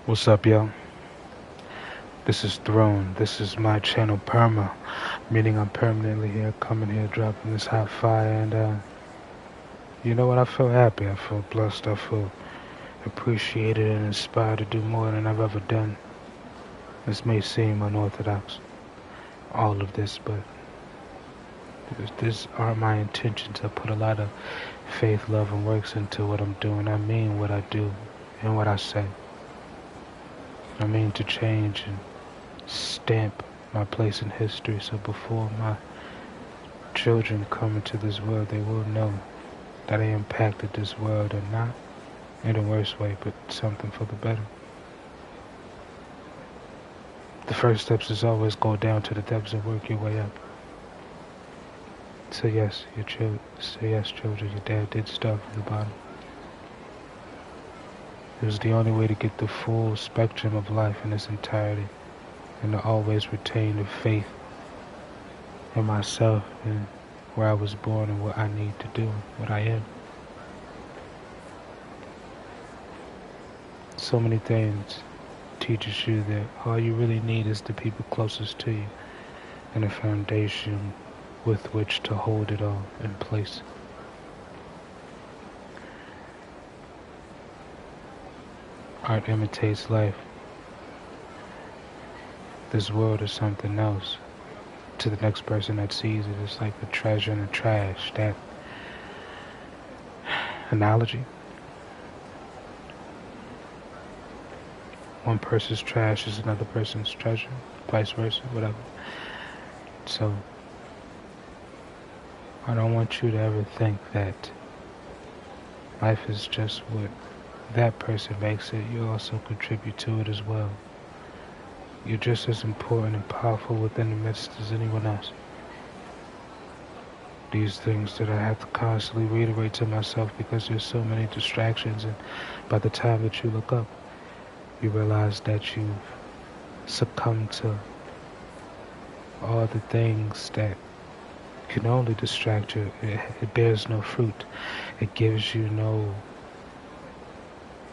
What's up, yo? This is Throne. This is my channel Perma, meaning I'm permanently here, coming here, dropping this hot fire, and you know what? I feel happy. I feel blessed. I feel appreciated and inspired to do more than I've ever done. This may seem unorthodox, all of this, but these are my intentions. I put a lot of faith, love, and works into what I'm doing. I mean what I do and what I say. I mean to change and stamp my place in history, so before my children come into this world, they will know that I impacted this world, and not in a worse way, but something for the better. The first steps is always go down to the depths and work your way up. So yes, children, your dad did start from the bottom. It was the only way to get the full spectrum of life in its entirety, and to always retain the faith in myself and where I was born and what I need to do, what I am. So many things teaches you that all you really need is the people closest to you and a foundation with which to hold it all in place. Art imitates life. This world is something else. To the next person that sees it, it's like a treasure in the trash. That analogy. One person's trash is another person's treasure, vice versa, whatever. So, I don't want you to ever think that life is just what that person makes it. You also contribute to it as well. You're just as important and powerful within the midst as anyone else. These things that I have to constantly reiterate to myself because there's so many distractions, and by the time that you look up, you realize that you've succumbed to all the things that can only distract you. It bears no fruit. It gives you no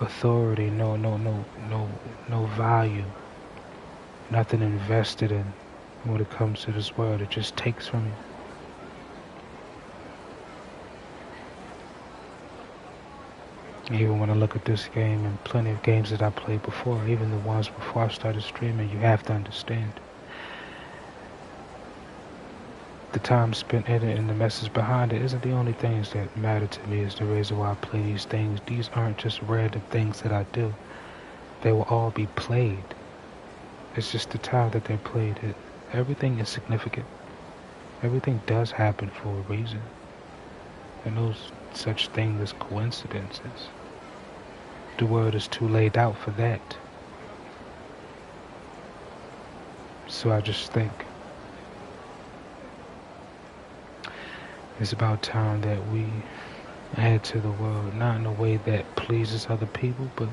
authority, no value. Nothing invested in when it comes to this world. It just takes from you. Even when I look at this game and plenty of games that I played before, even the ones before I started streaming, you have to understand. The time spent in it and the message behind it isn't the only things that matter to me. Is the reason why I play these things. These aren't just random things that I do. They will all be played. It's just the time that they're played. Everything is significant. Everything does happen for a reason. There are no such thing as coincidences. The world is too laid out for that. So I just think it's about time that we add to the world, not in a way that pleases other people, but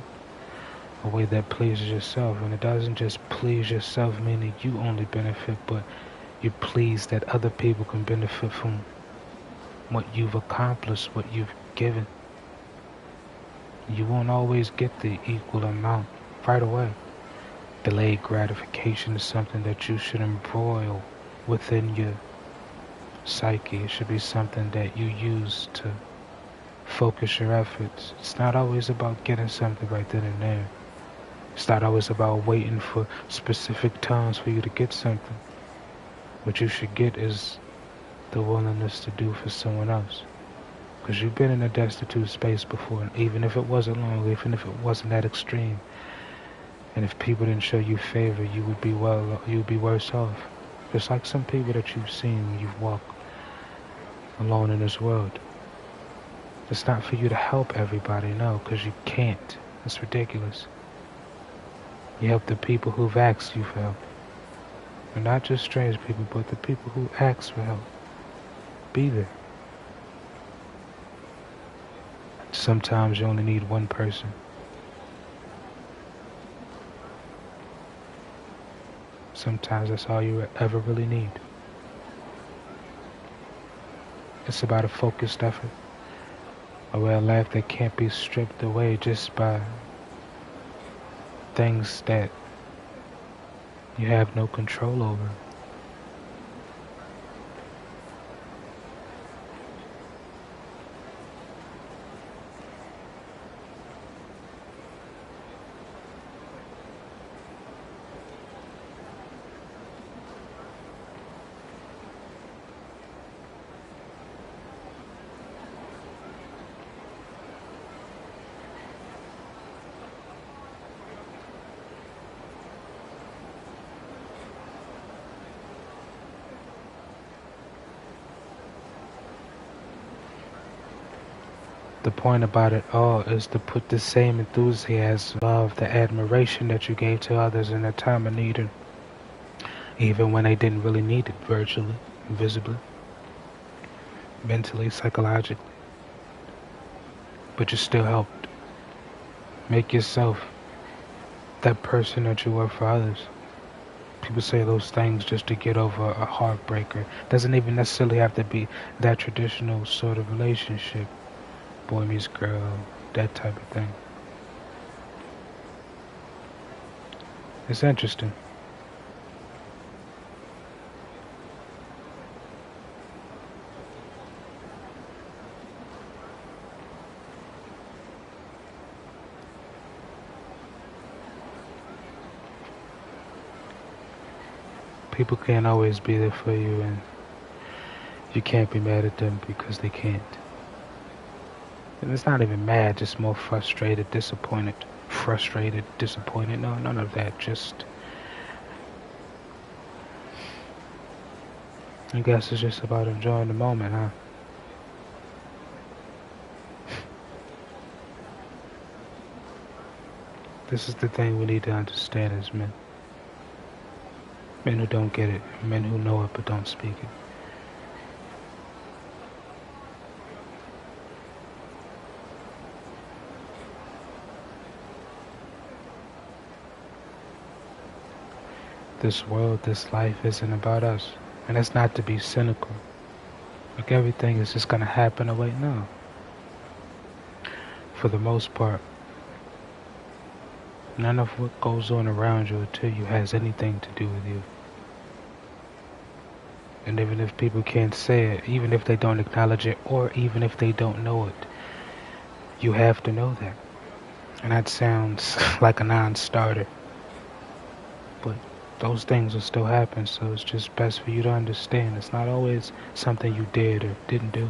a way that pleases yourself. And it doesn't just please yourself, meaning you only benefit, but you please that other people can benefit from what you've accomplished, what you've given. You won't always get the equal amount right away. Delayed gratification is something that you should embroil within your psyche. It should be something that you use to focus your efforts. It's not always about getting something right then and there. It's not always about waiting for specific times for you to get something. What you should get is the willingness to do for someone else. Because you've been in a destitute space before, and even if it wasn't long, even if it wasn't that extreme, and if people didn't show you favor, you would be worse off. Just like some people that you've seen when you've walked alone in this world. It's not for you to help everybody, no, because you can't. It's ridiculous. You help the people who've asked you for help. And not just strange people, but the people who ask for help. Be there. Sometimes you only need one person. Sometimes that's all you ever really need. It's about a focused effort. A way of life that can't be stripped away just by things that you have no control over. The point about it all is to put the same enthusiasm, love, the admiration that you gave to others in a time of need, even when they didn't really need it, virtually, visibly, mentally, psychologically. But you still helped make yourself that person that you were for others. People say those things just to get over a heartbreaker. Doesn't even necessarily have to be that traditional sort of relationship. Boy meets girl, that type of thing. It's interesting. People can't always be there for you, and you can't be mad at them because they can't. And it's not even mad, just more frustrated, disappointed. Frustrated, disappointed. No, none of that. Just, I guess it's just about enjoying the moment, huh? This is the thing we need to understand as men. Men who don't get it, men who know it but don't speak it. This world, this life isn't about us. And it's not to be cynical. Like everything is just gonna happen away. No. For the most part, none of what goes on around you or to you has anything to do with you. And even if people can't say it, even if they don't acknowledge it, or even if they don't know it, you have to know that. And that sounds like a non-starter. But those things will still happen, so it's just best for you to understand. It's not always something you did or didn't do.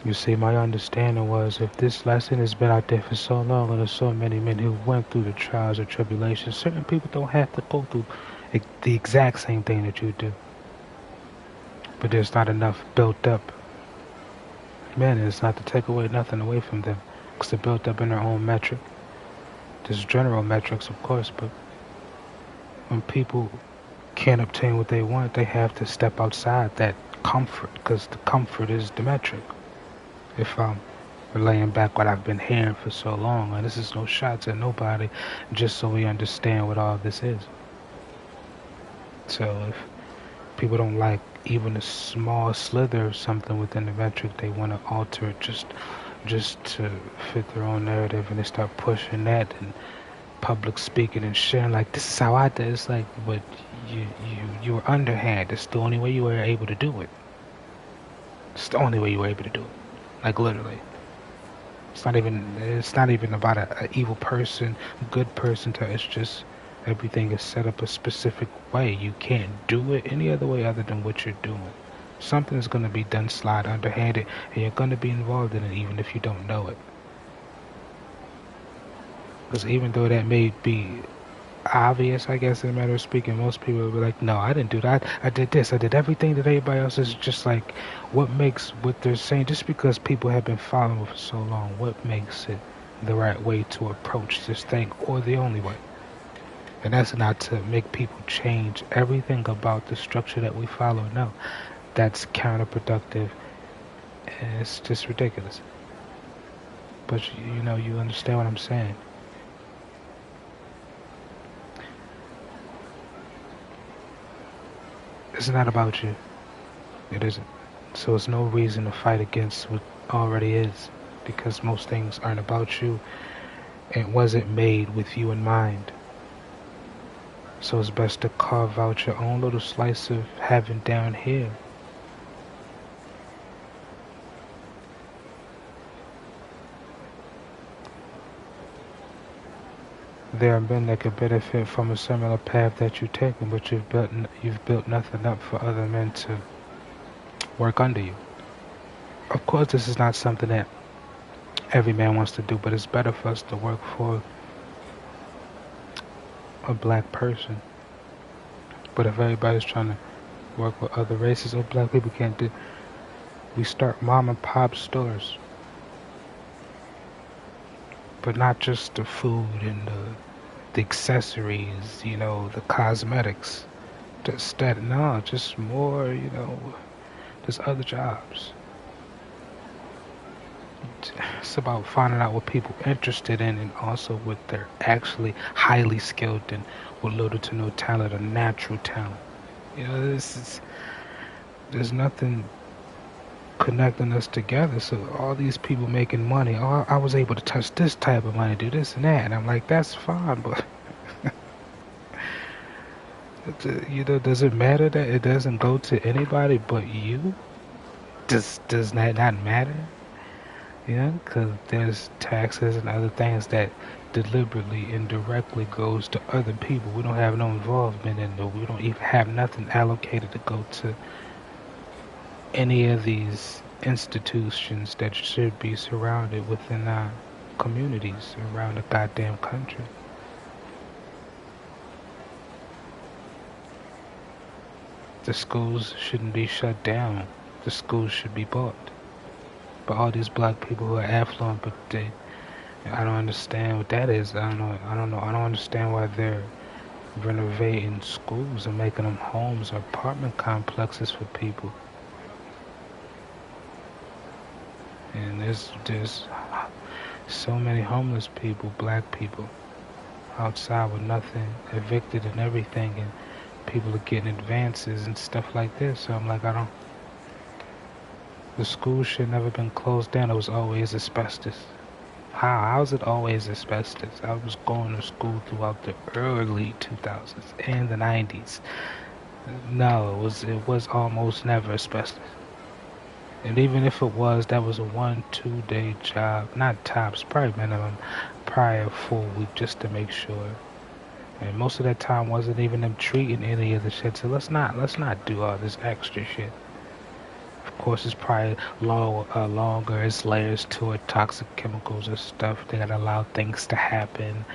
You see, my understanding was if this lesson has been out there for so long and there's so many men who went through the trials or tribulations, certain people don't have to go through the exact same thing that you do. But there's not enough built up. Man, it's not to take away nothing away from them, because they're built up in their own metric. There's general metrics, of course, but when people can't obtain what they want, they have to step outside that comfort, because the comfort is the metric. If I'm relaying back what I've been hearing for so long, and this is no shots at nobody, just so we understand what all this is. So if people don't like even a small slither of something within the metric, they want to alter it just to fit their own narrative, and they start pushing that and public speaking and sharing like, this is how I did. It's like, but you were underhand. It's the only way you were able to do it. It's the only way you were able to do it. Like literally. It's not even about a evil person, good person. It's just everything is set up a specific way. You can't do it any other way other than what you're doing. Something is going to be done slide underhanded, and you're going to be involved in it even if you don't know it. Because even though that may be obvious, I guess, in a matter of speaking, most people will be like, no, I didn't do that. I did this. I did everything that everybody else is. Just like what makes what they're saying, just because people have been following for so long, what makes it the right way to approach this thing, or the only way? And that's not to make people change everything about the structure that we follow. No, that's counterproductive, and it's just ridiculous. But you understand what I'm saying. It's not about you. It isn't. So it's no reason to fight against what already is. because most things aren't about you and wasn't made with you in mind. So it's best to carve out your own little slice of heaven down here. There are men that could benefit from a similar path that you've taken, but you've built nothing up for other men to work under you. Of course, this is not something that every man wants to do, but it's better for us to work for a black person. But if everybody's trying to work with other races, or black people can't do, we start mom and pop stores. But not just the food and the accessories, the cosmetics. Just more, there's other jobs. It's about finding out what people are interested in and also what they're actually highly skilled in with little to no talent or natural talent. There's nothing connecting us together. So all these people making money, oh, I was able to touch this type of money, do this and that. And I'm like, that's fine, but does it matter that it doesn't go to anybody but you? Does that not matter? Because there's taxes and other things that deliberately and directly goes to other people. We don't have no involvement in it. We don't even have nothing allocated to go to any of these institutions that should be surrounded within our communities around the goddamn country. The schools shouldn't be shut down. The schools should be bought. But all these black people who are affluent, but I don't understand what that is. I don't know. I don't understand why they're renovating schools and making them homes or apartment complexes for people. And there's so many homeless people, black people, outside with nothing, evicted and everything, and people are getting advances and stuff like this. So I'm like, the school should never been closed down. It was always asbestos. How is it always asbestos? I was going to school throughout the early 2000s and the 90s. No, it was almost never asbestos. And even if it was, that was a 1-2 day job, not tops, probably minimum, probably a full week just to make sure. And most of that time wasn't even them treating any of the shit. So let's not do all this extra shit. Of course, it's probably longer. It's layers to it, toxic chemicals and stuff. They gotta allow things to happen.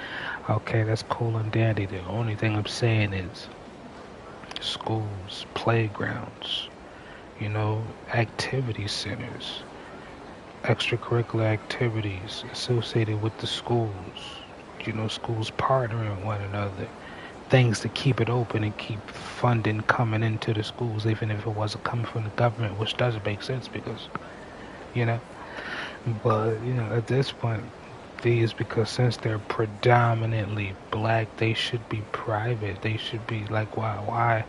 Okay, that's cool and dandy. The only thing I'm saying is schools, playgrounds, activity centers, extracurricular activities associated with the schools. Schools partnering with one another. Things to keep it open and keep funding coming into the schools, even if it wasn't coming from the government, which doesn't make sense because, but, at this point, because since they're predominantly black, they should be private. They should be like, why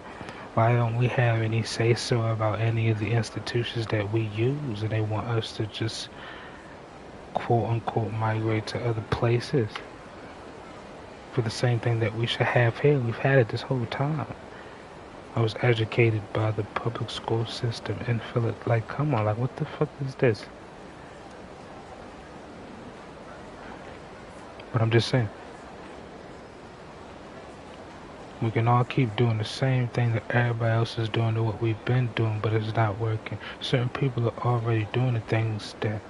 don't we have any say-so about any of the institutions that we use, and they want us to just, quote-unquote, migrate to other places? For the same thing that we should have here. We've had it this whole time. I was educated by the public school system in Philip. Like, come on, like, what the fuck is this? But I'm just saying, we can all keep doing the same thing that everybody else is doing to what we've been doing, but it's not working. Certain people are already doing the things that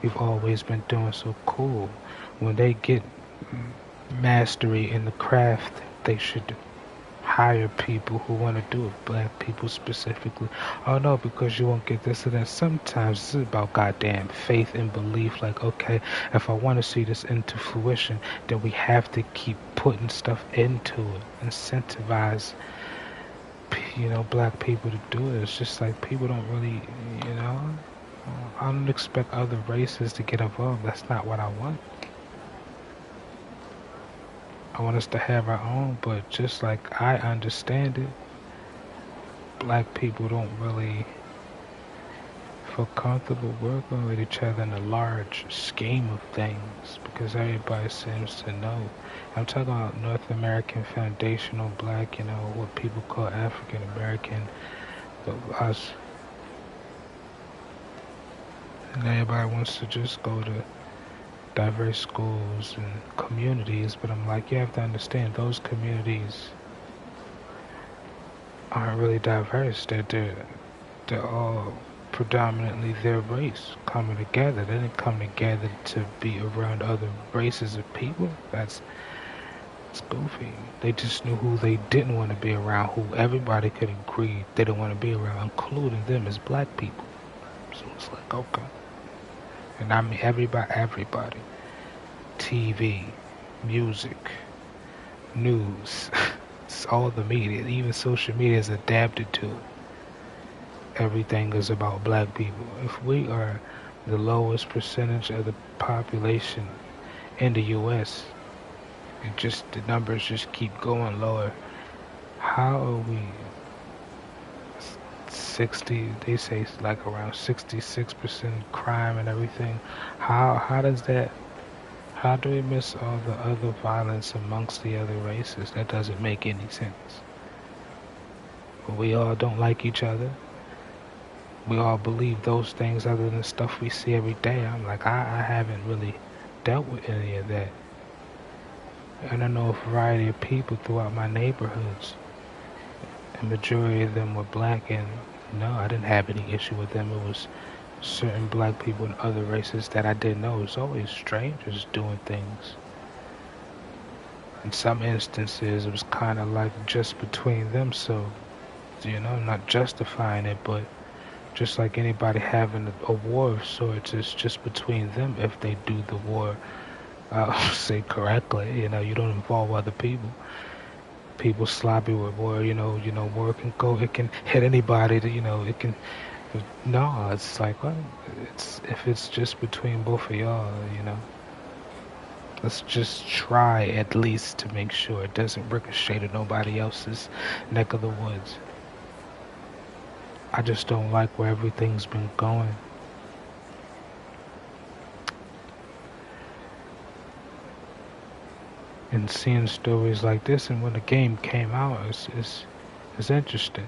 we've always been doing, so cool. When they get mastery in the craft, they should hire people who want to do it, black people specifically. Oh no, because you won't get this and that. Sometimes this is about goddamn faith and belief. Like, okay, if I want to see this into fruition, then we have to keep putting stuff into it, incentivize black people to do it. It's just like people don't really, I don't expect other races to get involved. That's not what I want. I want us to have our own, but just like I understand it, black people don't really feel comfortable working with each other in a large scheme of things because everybody seems to know. I'm talking about North American foundational black, what people call African American, but us, and everybody wants to just go to diverse schools and communities, but I'm like, you have to understand those communities aren't really diverse. They're all predominantly their race coming together. They didn't come together to be around other races of people. It's goofy. They just knew who they didn't want to be around, who everybody could agree they didn't want to be around, including them as black people. So it's like, okay. And I mean everybody. TV, music, news, it's all the media, even social media is adapted to it. Everything is about black people. If we are the lowest percentage of the population in the US, and just the numbers just keep going lower, how are we 60, they say it's like around 66% crime and everything. How do we miss all the other violence amongst the other races? That doesn't make any sense. We all don't like each other. We all believe those things other than stuff we see every day. I'm like, I haven't really dealt with any of that. And I know a variety of people throughout my neighborhoods. The majority of them were black, and no, I didn't have any issue with them. It was certain black people and other races that I didn't know. It's always strangers doing things. In some instances, it was kind of like just between them, so, not justifying it, but just like anybody having a war of sorts, it's just between them if they do the war, say correctly, you don't involve other people. People sloppy with war, war can go, it can hit anybody, it can, no, it's like, well, if it's just between both of y'all, let's just try at least to make sure it doesn't ricochet to nobody else's neck of the woods. I just don't like where everything's been going. And seeing stories like this, and when the game came out, it's interesting,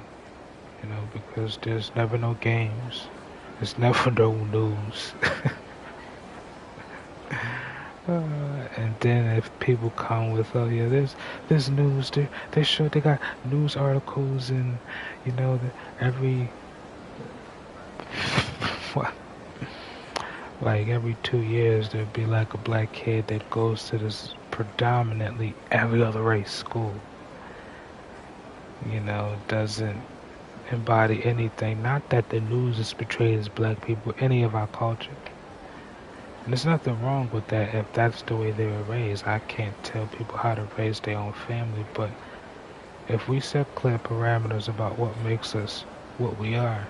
because there's never no games, there's never no news. And then if people come with, oh yeah, there's news, they got news articles, and every what, like every 2 years there'd be like a black kid that goes to this predominantly every other race school, doesn't embody anything. Not that the news is portrayed as black people, any of our culture. And there's nothing wrong with that if that's the way they were raised. I can't tell people how to raise their own family, but if we set clear parameters about what makes us what we are,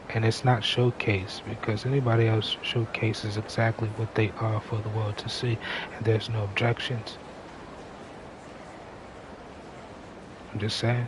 and it's not showcased, because anybody else showcases exactly what they are for the world to see, and there's no objections. I'm just saying.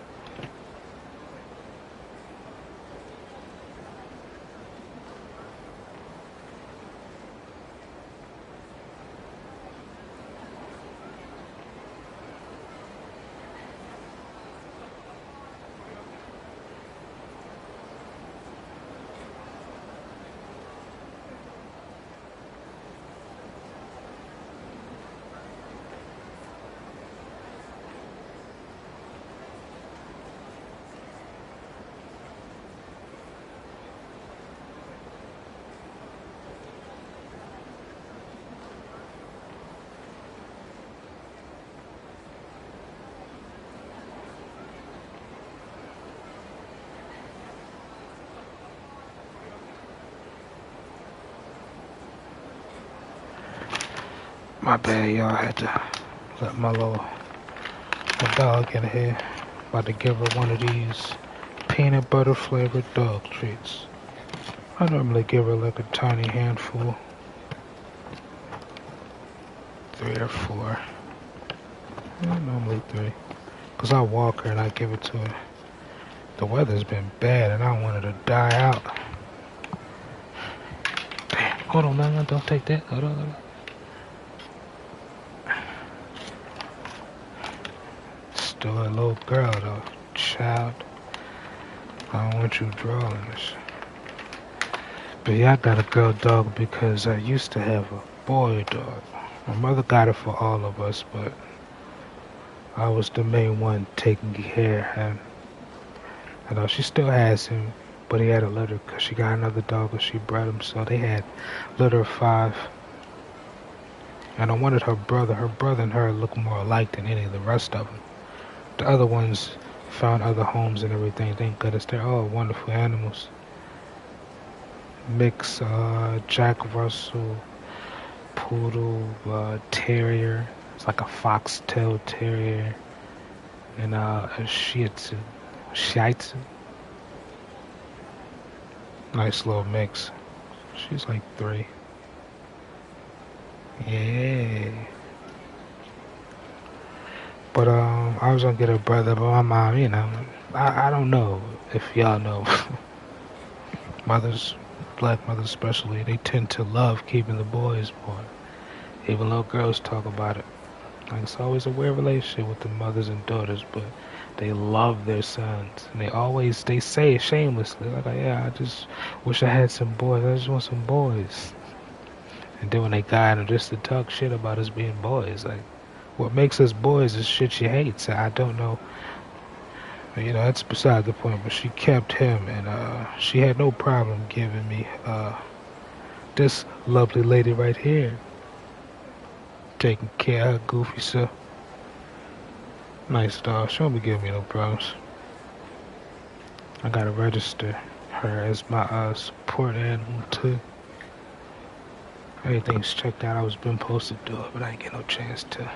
My bad, y'all. I had to let my dog in here. About to give her one of these peanut butter flavored dog treats. I normally give her like a tiny handful. 3 or 4. Normally 3. Because I walk her and I give it to her. The weather's been bad and I want her to die out. Hold on, man. Don't take that. Hold on, hold on. Still a little girl, though. Child. I don't want you drawing this. But yeah, I got a girl dog because I used to have a boy dog. My mother got it for all of us, but I was the main one taking care of him. I know she still has him, but he had a litter because she got another dog and she bred him, so they had litter of 5. And I wanted her brother. Her brother and her look more alike than any of the rest of them. The other ones found other homes and everything. Thank goodness, they're all wonderful animals. Mix Jack Russell, Poodle, Terrier. It's like a foxtail Terrier, and a Shih Tzu. Shih Tzu. Nice little mix. She's like 3. Yeah. But I was gonna get her brother, but my mom, I don't know if y'all know. Mothers, black mothers especially, they tend to love keeping the boys more. Even little girls talk about it. Like it's always a weird relationship with the mothers and daughters, but they love their sons. And they say it shamelessly, like, yeah, I just wish I had some boys. I just want some boys. And then when they got them just to talk shit about us being boys, like, what makes us boys is shit she hates. I don't know. That's beside the point, but she kept him, and she had no problem giving me this lovely lady right here. Taking care of her goofy self. Nice dog. She won't be giving me no problems. I gotta register her as my support animal too. Everything's checked out. I was been posted to it, but I ain't get no chance to.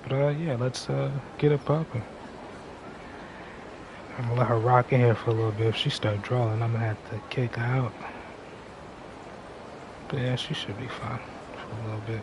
But yeah, let's get it popping. I'm gonna let her rock in here for a little bit. If she start drawing, I'm gonna have to kick her out. But yeah, she should be fine for a little bit.